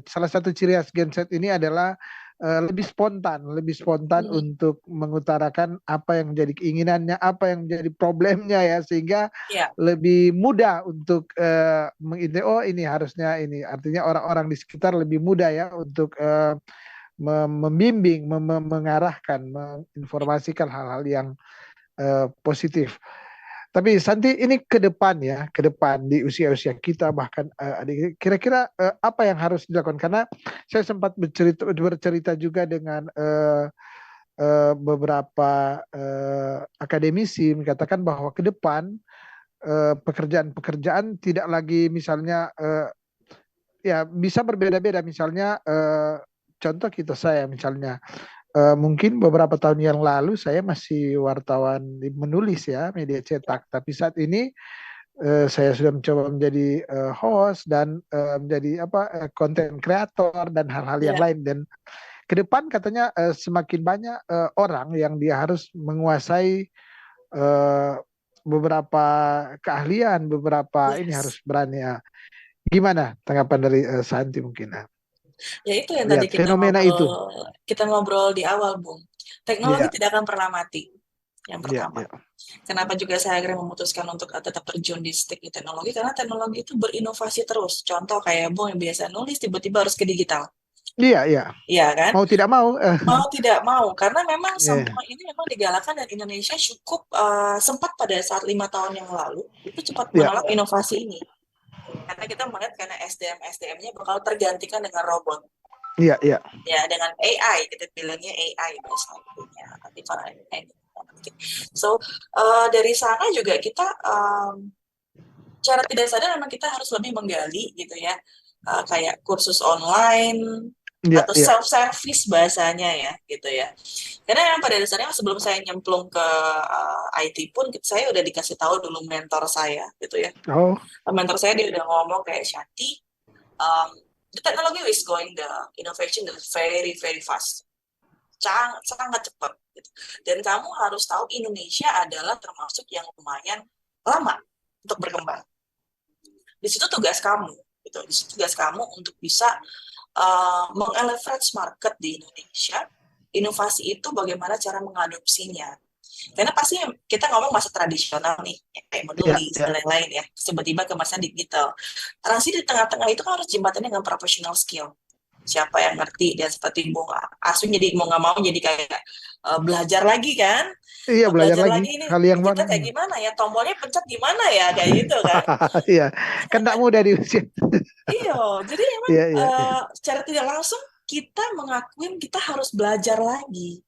[SPEAKER 1] salah satu ciri khas Gen Z ini adalah lebih spontan
[SPEAKER 2] Hmm,
[SPEAKER 1] untuk mengutarakan apa yang menjadi keinginannya, apa yang menjadi problemnya ya sehingga
[SPEAKER 2] ya,
[SPEAKER 1] lebih mudah untuk oh ini harusnya ini artinya orang-orang di sekitar lebih mudah ya untuk membimbing, mengarahkan, menginformasikan hal-hal yang positif. Tapi Santi ini ke depan ya, ke depan di usia-usia kita bahkan kira-kira apa yang harus dilakukan? Karena saya sempat bercerita juga dengan beberapa akademisi mengatakan bahwa ke depan pekerjaan-pekerjaan tidak lagi misalnya ya bisa berbeda-beda misalnya contoh kita saya misalnya mungkin beberapa tahun yang lalu saya masih wartawan menulis ya media cetak tapi saat ini saya sudah mencoba menjadi host dan menjadi apa konten kreator dan hal-hal yang
[SPEAKER 2] ya,
[SPEAKER 1] lain dan ke depan katanya semakin banyak orang yang dia harus menguasai eh, beberapa keahlian, beberapa ini
[SPEAKER 2] yes.
[SPEAKER 1] harus berani ya. Gimana tanggapan dari Santi mungkin? Nah,
[SPEAKER 2] Ya itu yang tadi
[SPEAKER 1] lihat fenomena itu.
[SPEAKER 2] kita ngobrol di awal, Bung. Teknologi
[SPEAKER 1] Iya,
[SPEAKER 2] tidak akan pernah mati. Yang
[SPEAKER 1] iya,
[SPEAKER 2] pertama.
[SPEAKER 1] iya.
[SPEAKER 2] Kenapa juga saya akhirnya memutuskan untuk tetap terjun di teknologi karena teknologi itu berinovasi terus. Contoh kayak Bung yang biasa nulis tiba-tiba harus ke digital.
[SPEAKER 1] Iya, iya.
[SPEAKER 2] Iya kan?
[SPEAKER 1] Mau tidak mau.
[SPEAKER 2] Mau tidak mau karena memang
[SPEAKER 1] Iya,
[SPEAKER 2] semua ini memang digalakan dan Indonesia cukup sempat pada saat 5 tahun yang lalu itu cepat
[SPEAKER 1] iya,
[SPEAKER 2] menolak inovasi ini. Karena kita melihat karena SDM-SDM-nya bakal tergantikan dengan robot.
[SPEAKER 1] iya, iya.
[SPEAKER 2] Ya dengan AI kita bilangnya AI bahasanya so dari sana juga kita cara tidak sadar memang kita harus lebih menggali gitu ya kayak kursus online
[SPEAKER 1] Iya,
[SPEAKER 2] atau
[SPEAKER 1] iya.
[SPEAKER 2] self service bahasanya ya gitu ya karena yang pada dasarnya sebelum saya nyemplung ke IT pun saya udah dikasih tahu dulu mentor saya gitu ya
[SPEAKER 1] Oh,
[SPEAKER 2] mentor saya dia udah ngomong kayak Shanti the technology is going the innovation is very very fast sangat cepat gitu. Dan kamu harus tahu Indonesia adalah termasuk yang lumayan lama untuk berkembang Di situ tugas kamu, gitu. Di situ tugas kamu untuk bisa meng-leverage market di Indonesia. Inovasi itu bagaimana cara mengadopsinya. Karena pasti kita ngomong masa tradisional nih, kayak
[SPEAKER 1] Ya,
[SPEAKER 2] menulis dan
[SPEAKER 1] ya,
[SPEAKER 2] lain-lain ya, tiba-tiba ke masa digital. Transisi di tengah-tengah itu kan harus jembatannya dengan professional skill. Siapa yang ngerti, dan seperti Bung Aswin jadi mau nggak mau jadi kayak belajar lagi kan.
[SPEAKER 1] iya belajar
[SPEAKER 2] Belajar
[SPEAKER 1] lagi
[SPEAKER 2] lagi ini
[SPEAKER 1] hal yang baru.
[SPEAKER 2] kita kayak gimana ya, tombolnya pencet di mana ya, kayak gitu kan.
[SPEAKER 1] Iya, kan tak mudah di usia.
[SPEAKER 2] Iya, jadi emang
[SPEAKER 1] Iya, iya, iya,
[SPEAKER 2] secara tidak langsung kita mengakuin kita harus belajar lagi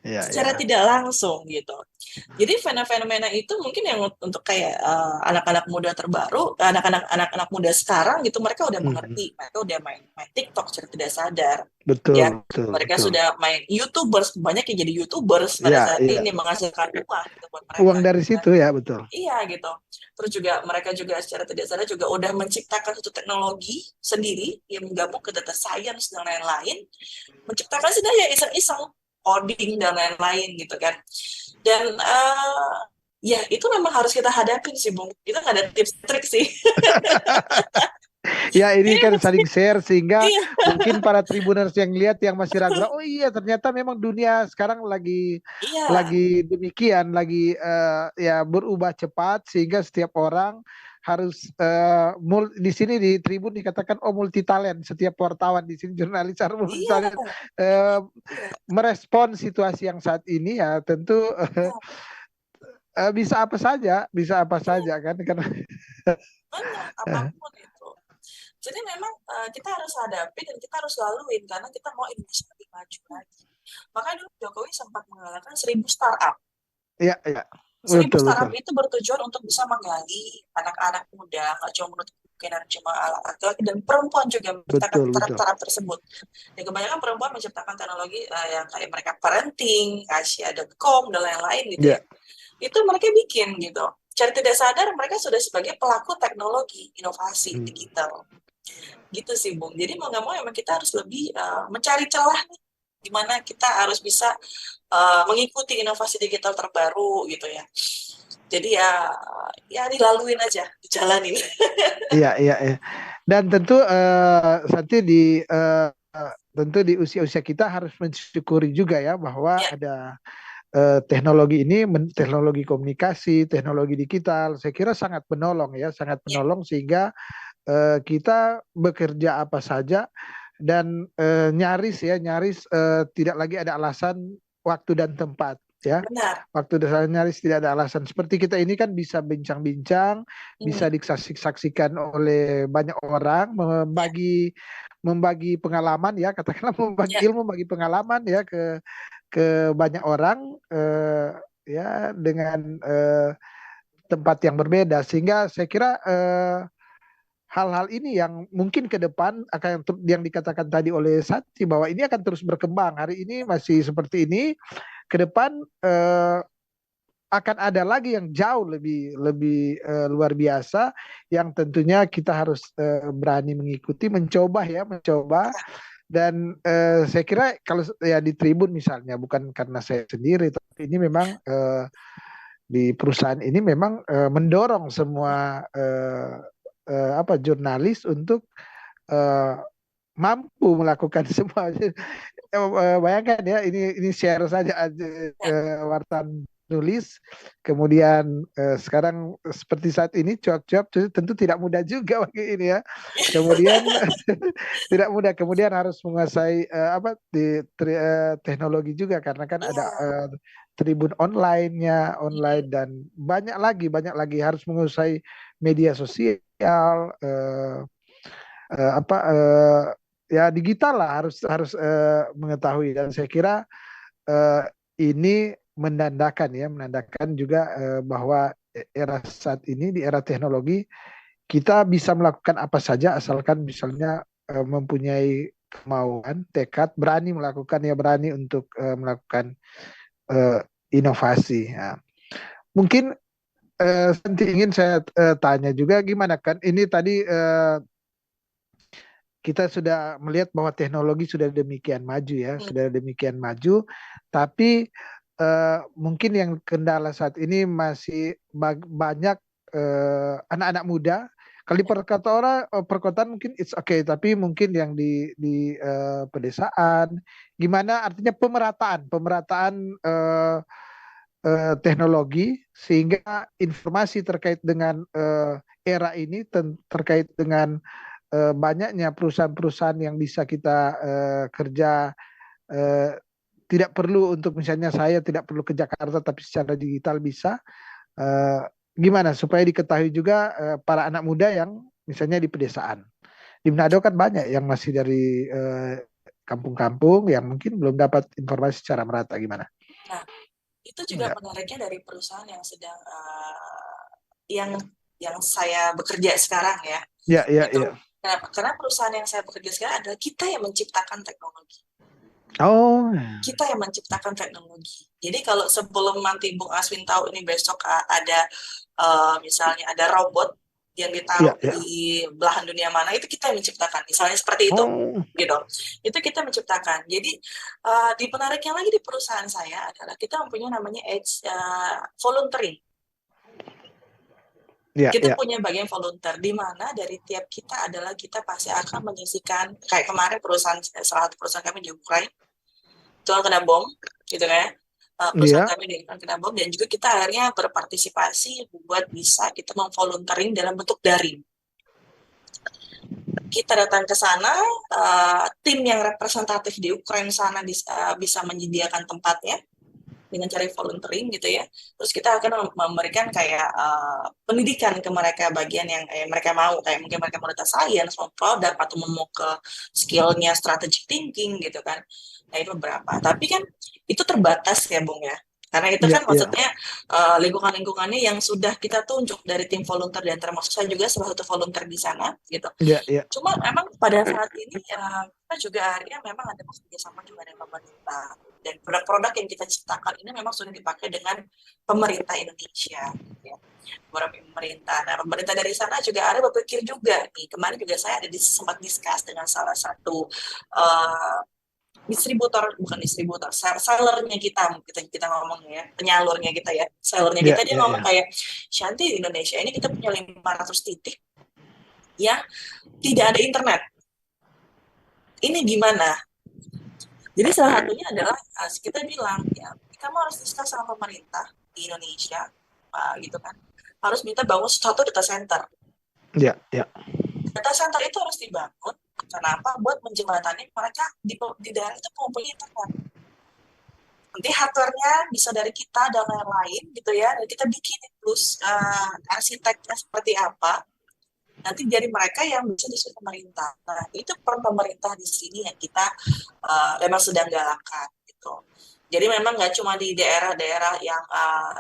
[SPEAKER 1] iya, iya.
[SPEAKER 2] secara tidak langsung gitu. Jadi fenomena itu mungkin yang untuk kayak anak-anak muda terbaru, anak-anak muda sekarang gitu, mereka udah
[SPEAKER 1] Mhm.
[SPEAKER 2] mengerti, mereka udah main TikTok secara tidak sadar,
[SPEAKER 1] Betul,
[SPEAKER 2] ya.
[SPEAKER 1] betul,
[SPEAKER 2] Mereka
[SPEAKER 1] betul.
[SPEAKER 2] sudah main YouTubers, banyak yang jadi YouTubers pada
[SPEAKER 1] Iya,
[SPEAKER 2] saat
[SPEAKER 1] iya.
[SPEAKER 2] ini menghasilkan uang gitu buat
[SPEAKER 1] Uang
[SPEAKER 2] mereka.
[SPEAKER 1] dari situ ya, betul.
[SPEAKER 2] Iya gitu. Terus juga mereka juga secara tidak sadar juga udah menciptakan satu teknologi sendiri yang menggabung ke data science dan lain-lain, menciptakan sebenarnya iseng-iseng coding dan lain-lain gitu kan. Dan ya itu memang harus kita hadapin sih Bung. Itu nggak ada tips trik sih.
[SPEAKER 1] Ya ini
[SPEAKER 2] Jadi
[SPEAKER 1] kan
[SPEAKER 2] mesti
[SPEAKER 1] saling share sehingga
[SPEAKER 2] iya,
[SPEAKER 1] mungkin para tribuners yang lihat yang masih ragu, oh iya ternyata memang dunia sekarang
[SPEAKER 2] iya,
[SPEAKER 1] lagi demikian, lagi ya berubah cepat sehingga setiap orang harus di sini di Tribun dikatakan oh multi talent, setiap wartawan di sini jurnalis harus multi
[SPEAKER 2] iya,
[SPEAKER 1] talent eh,
[SPEAKER 2] iya,
[SPEAKER 1] merespon situasi yang saat ini ya tentu
[SPEAKER 2] iya,
[SPEAKER 1] bisa apa
[SPEAKER 2] iya,
[SPEAKER 1] saja kan karena
[SPEAKER 2] benar apapun itu. Jadi memang kita harus hadapi dan kita harus laluin karena kita mau Indonesia lebih maju lagi. Makanya dulu Jokowi sempat menggalakkan 1.000 startup.
[SPEAKER 1] ya ya
[SPEAKER 2] 1.000
[SPEAKER 1] betul betul
[SPEAKER 2] startup itu bertujuan untuk bisa menggali anak-anak muda, nggak cuma menurut kemungkinan cuma laki-laki dan perempuan juga menciptakan
[SPEAKER 1] betul betul.
[SPEAKER 2] startup tersebut. Dan kebanyakan perempuan menciptakan teknologi yang kayak mereka parenting, Asia.com, dan lain-lain gitu ya.
[SPEAKER 1] Ya.
[SPEAKER 2] Itu mereka bikin gitu. Secara tidak sadar mereka sudah sebagai pelaku teknologi, inovasi
[SPEAKER 1] Hmm.
[SPEAKER 2] digital. Gitu sih Bung. Jadi mau nggak mau emang kita harus lebih mencari celah nih, di mana kita harus bisa mengikuti inovasi digital terbaru gitu ya. Jadi ya dilaluin aja, dijalanin.
[SPEAKER 1] Iya, iya, iya. Dan tentu Santi tentu di usia-usia kita harus mensyukuri juga ya bahwa
[SPEAKER 2] Ya,
[SPEAKER 1] ada teknologi ini, teknologi komunikasi, teknologi digital, saya kira sangat menolong ya, sangat
[SPEAKER 2] ya,
[SPEAKER 1] menolong sehingga kita bekerja apa saja dan nyaris tidak lagi ada alasan waktu dan tempat ya.
[SPEAKER 2] benar.
[SPEAKER 1] Waktu dan nyaris tidak ada alasan. Seperti kita ini kan bisa bincang-bincang,
[SPEAKER 2] Hmm,
[SPEAKER 1] bisa disaksikan oleh banyak orang,
[SPEAKER 2] ya,
[SPEAKER 1] membagi pengalaman ya, katakanlah membagi
[SPEAKER 2] ya,
[SPEAKER 1] ilmu, membagi pengalaman ya ke banyak orang ya dengan tempat yang berbeda sehingga saya kira hal-hal ini yang mungkin ke depan akan yang dikatakan tadi oleh Santi bahwa ini akan terus berkembang. Hari ini masih seperti ini, ke depan akan ada lagi yang jauh lebih lebih luar biasa yang tentunya kita harus berani mengikuti, mencoba ya, mencoba. Dan saya kira kalau ya di Tribun misalnya bukan karena saya sendiri, tapi ini memang di perusahaan ini memang mendorong semua apa jurnalis untuk eh, mampu melakukan semua. Bayangkan ya, ini share saja aja
[SPEAKER 2] ya,
[SPEAKER 1] wartawan nulis, kemudian sekarang seperti saat ini cuap-cuap tentu tidak mudah juga bagi ini ya. Kemudian tidak mudah, kemudian harus menguasai apa teknologi juga karena kan ada
[SPEAKER 2] iya,
[SPEAKER 1] tribun online-nya,
[SPEAKER 2] mm,
[SPEAKER 1] online dan banyak lagi harus menguasai media sosial apa ya digital lah harus harus mengetahui dan saya kira eh, ini menandakan juga bahwa era saat ini di era teknologi kita bisa melakukan apa saja asalkan misalnya mempunyai kemauan, tekad, berani melakukan ya berani untuk melakukan eh, inovasi. Ya. Mungkin Santi ingin saya tanya juga gimana kan ini tadi kita sudah melihat bahwa teknologi sudah demikian maju ya,
[SPEAKER 2] mm,
[SPEAKER 1] sudah demikian maju, tapi mungkin yang kendala saat ini masih banyak anak-anak muda. Kali perkotaan mungkin it's okay, tapi mungkin yang di pedesaan, gimana artinya pemerataan teknologi sehingga informasi terkait dengan era ini terkait dengan banyaknya perusahaan-perusahaan yang bisa kita kerja eh, tidak perlu untuk misalnya saya tidak perlu ke Jakarta tapi secara digital bisa. Eh, Gimana supaya diketahui juga para anak muda yang misalnya di pedesaan. Di Manado kan banyak yang masih dari kampung-kampung yang mungkin belum dapat informasi secara merata gimana.
[SPEAKER 2] Nah, itu juga
[SPEAKER 1] Ya,
[SPEAKER 2] menariknya dari perusahaan yang sedang yang saya bekerja sekarang ya.
[SPEAKER 1] ya, ya,
[SPEAKER 2] Itu
[SPEAKER 1] ya.
[SPEAKER 2] kenapa? Karena perusahaan yang saya bekerja sekarang adalah kita yang menciptakan teknologi.
[SPEAKER 1] Oh,
[SPEAKER 2] Kita yang menciptakan teknologi. Jadi kalau sebelum nanti Bung Aswin tahu ini besok ada misalnya ada robot yang
[SPEAKER 1] ya,
[SPEAKER 2] ditaruh
[SPEAKER 1] ya.
[SPEAKER 2] di belahan dunia mana, itu kita yang menciptakan. Misalnya seperti itu,
[SPEAKER 1] Oh,
[SPEAKER 2] gitu. Itu kita menciptakan. Jadi di penariknya lagi di perusahaan saya adalah kita mempunyai namanya edge volunteering.
[SPEAKER 1] ya,
[SPEAKER 2] Kita
[SPEAKER 1] ya,
[SPEAKER 2] punya bagian volunteer di mana dari tiap kita adalah kita pasti akan menyisikan kayak kemarin salah satu perusahaan kami di Ukraina itu kena bom gitu kan. Perusahaan
[SPEAKER 1] ya.
[SPEAKER 2] kami di Ukraina kena bom dan juga kita akhirnya berpartisipasi buat bisa kita memvolunteering dalam bentuk daring. Kita datang ke sana, tim yang representatif di Ukraina sana bisa menyediakan tempatnya dengan cara volunteering gitu ya. Terus kita akan memberikan kayak pendidikan ke mereka bagian yang mereka mau, kayak mungkin mereka mau data science, mau product, atau mau ke skillnya strategic thinking gitu kan. Nah itu beberapa. Tapi kan itu terbatas ya Bung ya. Karena itu
[SPEAKER 1] Ya,
[SPEAKER 2] kan
[SPEAKER 1] ya,
[SPEAKER 2] maksudnya lingkungan-lingkungannya yang sudah kita tunjuk dari tim volunteer dan termasuk saya juga salah satu volunteer di sana gitu.
[SPEAKER 1] ya, ya,
[SPEAKER 2] Cuma memang pada saat ini kita juga akhirnya memang ada bekerja sama juga dengan pemerintah dan produk-produk yang kita ciptakan ini memang sudah dipakai dengan pemerintah Indonesia ya. Beberapa pemerintah. Nah, pemerintah dari sana juga ada berpikir juga nih. Kemarin juga saya ada sempat discuss dengan salah satu sellernya kita ngomong ya, penyalurnya kita ya, sellernya
[SPEAKER 1] ya,
[SPEAKER 2] kita dia
[SPEAKER 1] ya,
[SPEAKER 2] ngomong
[SPEAKER 1] ya.
[SPEAKER 2] kayak Shanti di Indonesia ini kita punya 500 titik yang tidak ada internet. Ini gimana? Jadi salah satunya adalah kita bilang ya kamu harus diskus sama pemerintah di Indonesia, gitu kan, harus minta bangun satu data center.
[SPEAKER 1] Ya, ya.
[SPEAKER 2] Data center itu harus dibangun. Kenapa? Buat menjembatani mereka di daerah itu mempunyai internet. Nanti hardware-nya bisa dari kita dan lain-lain gitu ya. Dan kita bikin plus arsiteknya seperti apa. Nanti dari mereka yang bisa disuruh pemerintah. Nah, itu peran pemerintah di sini yang kita memang sedang galakkan gitu. Jadi memang nggak cuma di daerah-daerah yang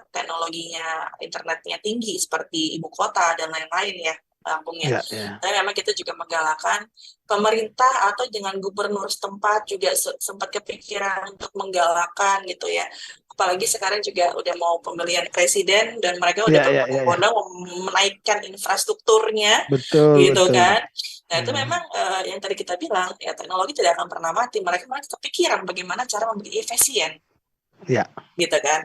[SPEAKER 2] teknologinya internetnya tinggi seperti ibu kota dan lain-lain ya, kampungnya.
[SPEAKER 1] Ya, ya.
[SPEAKER 2] Tapi memang kita juga menggalakkan pemerintah atau dengan gubernur setempat juga sempat kepikiran untuk menggalakkan gitu ya. Apalagi sekarang juga udah mau pemilihan presiden dan mereka udah
[SPEAKER 1] Ya, ya, ya, ya.
[SPEAKER 2] berbondong-bondong menaikkan infrastrukturnya
[SPEAKER 1] Betul,
[SPEAKER 2] gitu
[SPEAKER 1] betul.
[SPEAKER 2] kan. Nah itu
[SPEAKER 1] Hmm.
[SPEAKER 2] memang yang tadi kita bilang ya teknologi tidak akan pernah mati. Mereka kepikiran bagaimana cara memberi efisien
[SPEAKER 1] Ya,
[SPEAKER 2] gitu kan.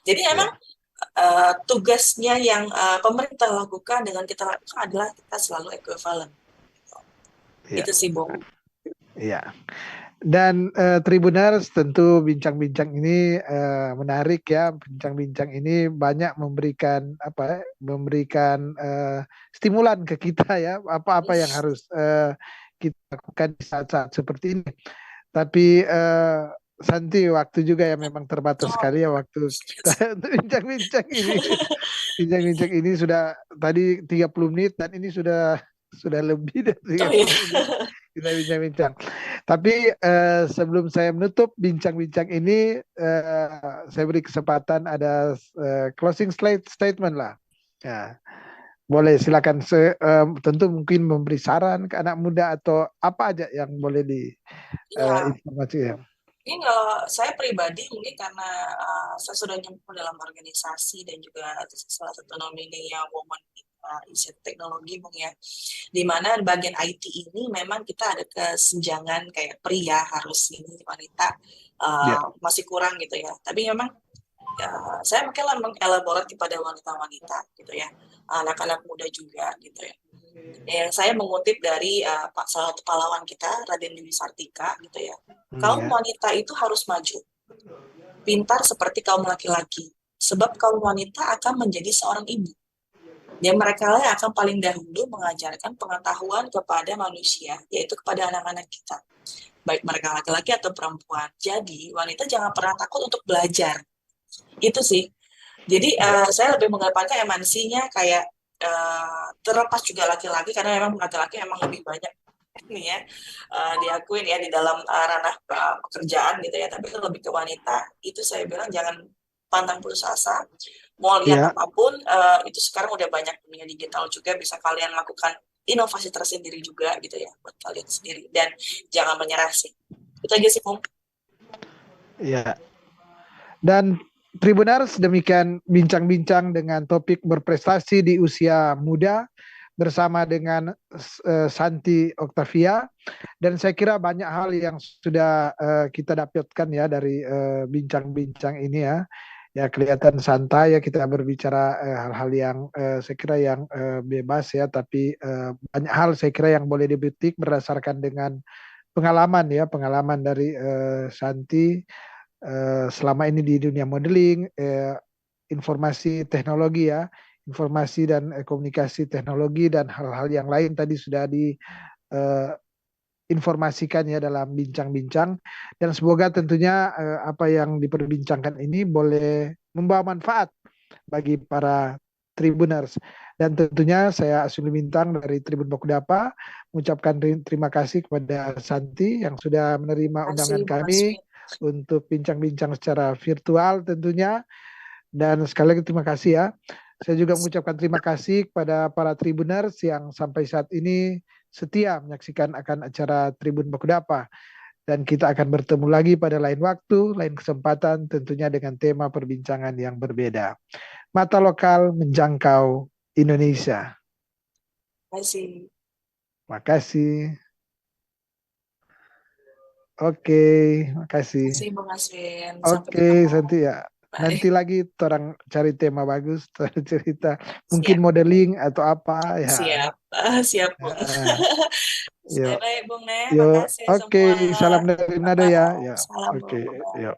[SPEAKER 2] Jadi memang
[SPEAKER 1] ya,
[SPEAKER 2] tugasnya yang pemerintah lakukan dengan kita lakukan adalah kita selalu equivalent.
[SPEAKER 1] ya,
[SPEAKER 2] Itu sih Bung.
[SPEAKER 1] ya. Dan Tribuners tentu bincang-bincang ini menarik ya. Bincang-bincang ini banyak memberikan memberikan stimulan ke kita ya. Apa-apa yang harus kita lakukan di saat-saat seperti ini. Tapi Santi waktu juga ya memang terbatas
[SPEAKER 2] Oh,
[SPEAKER 1] sekali ya waktu kita untuk bincang-bincang ini. Bincang-bincang ini sudah tadi 30 menit dan ini sudah lebih dari
[SPEAKER 2] oh ya.
[SPEAKER 1] 30 menit kita bincang-bincang. Tapi sebelum saya menutup bincang-bincang ini, saya beri kesempatan ada closing statement lah. Ya, boleh silakan. Tentu mungkin memberi saran ke anak muda atau apa aja yang boleh
[SPEAKER 2] Ya,
[SPEAKER 1] informasi.
[SPEAKER 2] ini kalau saya pribadi mungkin karena saya sudah nyemplung dalam organisasi dan juga salah satu nominee yang Women in Teknologi Bung ya, di mana bagian IT ini memang kita ada kesenjangan kayak pria harus ini wanita
[SPEAKER 1] Ya,
[SPEAKER 2] masih kurang gitu ya. Tapi memang saya mungkin mengelaborasi kepada wanita-wanita gitu ya, anak-anak muda juga gitu ya. Saya mengutip dari salah satu pahlawan kita, Raden Dewi Sartika, gitu ya. Kaum
[SPEAKER 1] Ya.
[SPEAKER 2] wanita itu harus maju, pintar seperti kaum laki-laki, sebab kaum wanita akan menjadi seorang ibu. Dan mereka lah yang akan paling dahulu mengajarkan pengetahuan kepada manusia, yaitu kepada anak-anak kita, baik mereka laki-laki atau perempuan. Jadi wanita jangan pernah takut untuk belajar. Itu sih. Jadi saya lebih mengedepankan emansinya kayak terlepas juga laki-laki, karena memang laki-laki emang lebih banyak nih ya diakuin ya di dalam ranah pekerjaan gitu ya, tapi lebih ke wanita. Itu saya bilang jangan pandang putus asa, mau lihat
[SPEAKER 1] Ya.
[SPEAKER 2] apapun itu sekarang udah banyak dunia digital juga, bisa kalian lakukan inovasi tersendiri juga gitu ya buat kalian sendiri, dan jangan menyerah sih. Itu aja sih, Pung.
[SPEAKER 1] Ya. Dan Tribuners, demikian bincang-bincang dengan topik berprestasi di usia muda bersama dengan Santi Octavia. Dan saya kira banyak hal yang sudah kita dapatkan ya dari bincang-bincang ini ya. Ya kelihatan santai ya kita berbicara hal-hal yang saya kira yang bebas ya, tapi banyak hal saya kira yang boleh dipetik berdasarkan dengan pengalaman ya, pengalaman dari Santi selama ini di dunia modeling, informasi teknologi ya, informasi dan komunikasi teknologi dan hal-hal yang lain tadi sudah diinformasikan ya dalam bincang-bincang, dan semoga tentunya apa yang diperbincangkan ini boleh membawa manfaat bagi para Tribuners. Dan tentunya saya Asyul Bintang dari Tribun Bakudapa mengucapkan terima kasih kepada Santi yang sudah menerima
[SPEAKER 2] Terima kasih,
[SPEAKER 1] undangan
[SPEAKER 2] Bung
[SPEAKER 1] kami
[SPEAKER 2] Aswin.
[SPEAKER 1] untuk bincang-bincang secara virtual tentunya. Dan sekali lagi terima kasih ya. Saya juga mengucapkan terima kasih kepada para Tribuners yang sampai saat ini setia menyaksikan akan acara Tribun Bakudapa. Dan kita akan bertemu lagi pada lain waktu, lain kesempatan, tentunya dengan tema perbincangan yang berbeda. Mata lokal menjangkau Indonesia.
[SPEAKER 2] Terima kasih.
[SPEAKER 1] Makasih. Oke, makasih.
[SPEAKER 2] Terima kasih, Bung Aswin. Sampai
[SPEAKER 1] Oke,
[SPEAKER 2] ketemu.
[SPEAKER 1] Santi ya.
[SPEAKER 2] Bye.
[SPEAKER 1] Nanti lagi orang cari tema bagus, cerita mungkin
[SPEAKER 2] Siap.
[SPEAKER 1] modeling atau apa ya.
[SPEAKER 2] Siap. Siap, Bung.
[SPEAKER 1] Yo,
[SPEAKER 2] Bye-bye, Bung Ne.
[SPEAKER 1] yo,
[SPEAKER 2] Makasih
[SPEAKER 1] oke,
[SPEAKER 2] semua.
[SPEAKER 1] salam dari Manado ya.
[SPEAKER 2] Bye-bye.
[SPEAKER 1] Ya,
[SPEAKER 2] Salam,
[SPEAKER 1] oke,
[SPEAKER 2] Bung.
[SPEAKER 1] yo.